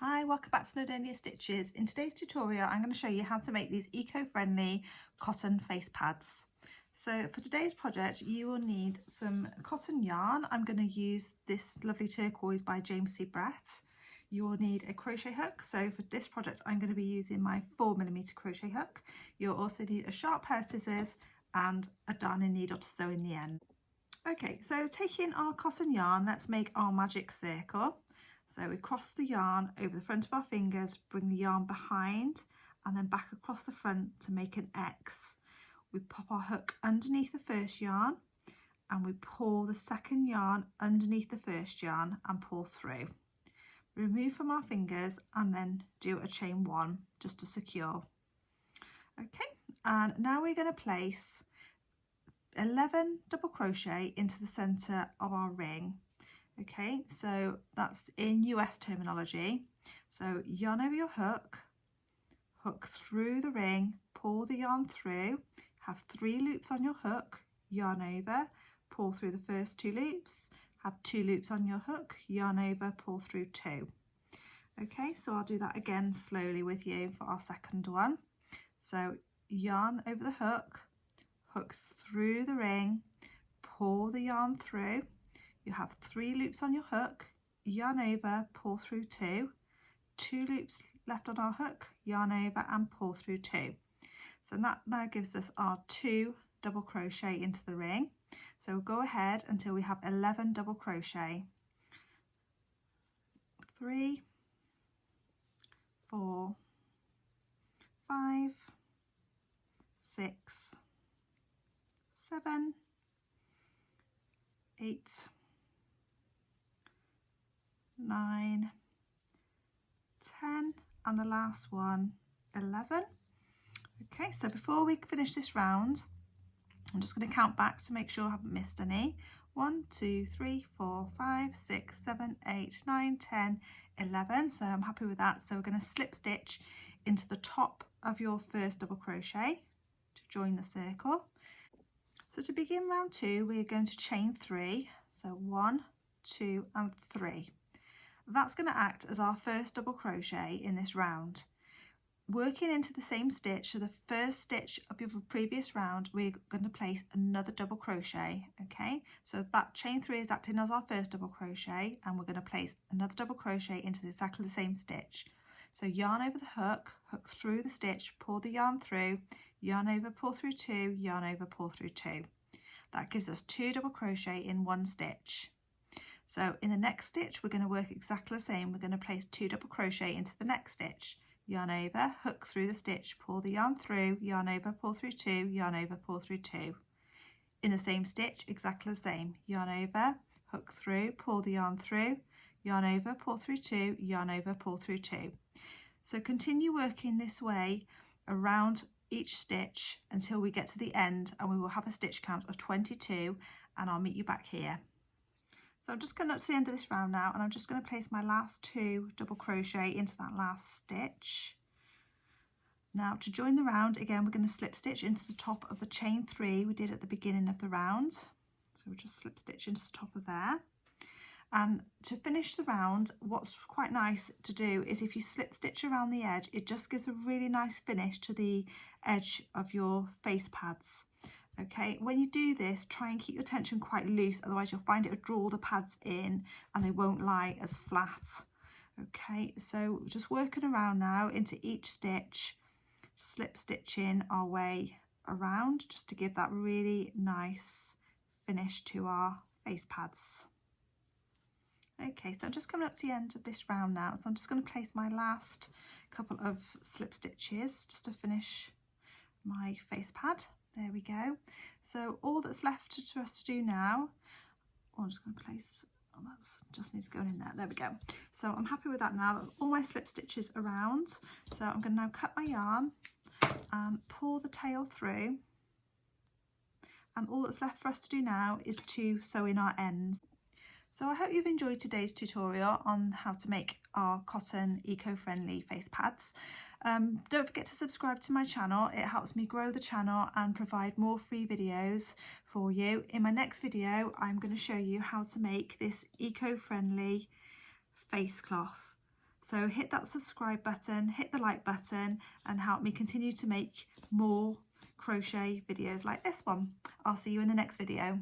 Hi, welcome back to Snowdonia Stitches. In today's tutorial I'm going to show you how to make these eco-friendly cotton face pads. So for today's project you will need some cotton yarn. I'm going to use this lovely turquoise by James C. Brett. You will need a crochet hook. So for this project I'm going to be using my 4mm crochet hook. You'll also need a sharp pair of scissors and a darning needle to sew in the end. Okay, so taking our cotton yarn, let's make our magic circle. So we cross the yarn over the front of our fingers, bring the yarn behind and then back across the front to make an X. We pop our hook underneath the first yarn and we pull the second yarn underneath the first yarn and pull through. Remove from our fingers and then do a chain 1 just to secure. Okay, and now we're going to place 11 double crochet into the center of our ring. Okay, so that's in US terminology. So yarn over your hook, hook through the ring, pull the yarn through, have 3 loops on your hook, yarn over, pull through the first 2 loops, have 2 loops on your hook, yarn over, pull through 2. Okay, so I'll do that again slowly with you for our second one. So yarn over the hook, hook through the ring, pull the yarn through. You have 3 loops on your hook, yarn over, pull through 2, 2 loops left on our hook, yarn over and pull through 2. So that now gives us our 2 double crochet into the ring. So we'll go ahead until we have 11 double crochet. 3, 4, 5, 6, 7, 8, 9, 10 and the last one 11. Okay, so before we finish this round I'm just going to count back to make sure I haven't missed any. 1, 2, 3, 4, 5, 6, 7, 8, 9, 10, 11. So I'm happy with that. So we're going to slip stitch into the top of your first double crochet to join the circle. So to begin round 2 we're going to chain 3. So 1, 2 and 3. That's going to act as our first double crochet in this round. Working into the same stitch, so the first stitch of your previous round, we're going to place another double crochet. Okay, so that chain 3 is acting as our first double crochet and we're going to place another double crochet into exactly the same stitch. So yarn over the hook, hook through the stitch, pull the yarn through, yarn over, pull through 2, yarn over, pull through 2. That gives us 2 double crochet in 1 stitch. So in the next stitch we're going to work exactly the same. We're going to place 2 double crochet into the next stitch, yarn over, hook through the stitch, pull the yarn through, yarn over, pull through 2, yarn over, pull through 2. In the same stitch exactly the same, yarn over, hook through, pull the yarn through, yarn over, pull through 2, yarn over, pull through 2. So continue working this way around each stitch until we get to the end and we will have a stitch count of 22 and I'll meet you back here. So I'm just going up to the end of this round now and I'm just going to place my last 2 double crochet into that last stitch. Now to join the round again we're going to slip stitch into the top of the chain 3 we did at the beginning of the round. So we'll just slip stitch into the top of there. And to finish the round, what's quite nice to do is if you slip stitch around the edge, it just gives a really nice finish to the edge of your face pads. Okay, when you do this, try and keep your tension quite loose, otherwise you'll find it will draw the pads in and they won't lie as flat. Okay, so just working around now into each stitch, slip stitching our way around just to give that really nice finish to our face pads. Okay, so I'm just coming up to the end of this round now, so I'm just going to place my last couple of slip stitches just to finish my face pad. There we go. So all that's left to us to do now, I'm just going to place, oh, that's just needs to go in there. There we go. So I'm happy with that now. All my slip stitches around. So I'm going to now cut my yarn and pull the tail through. And all that's left for us to do now is to sew in our ends. So I hope you've enjoyed today's tutorial on how to make our cotton eco-friendly face pads. Don't forget to subscribe to my channel. It helps me grow the channel and provide more free videos for you. In my next video I'm going to show you how to make this eco-friendly face cloth. So hit that subscribe button, hit the like button, and help me continue to make more crochet videos like this one. I'll see you in the next video.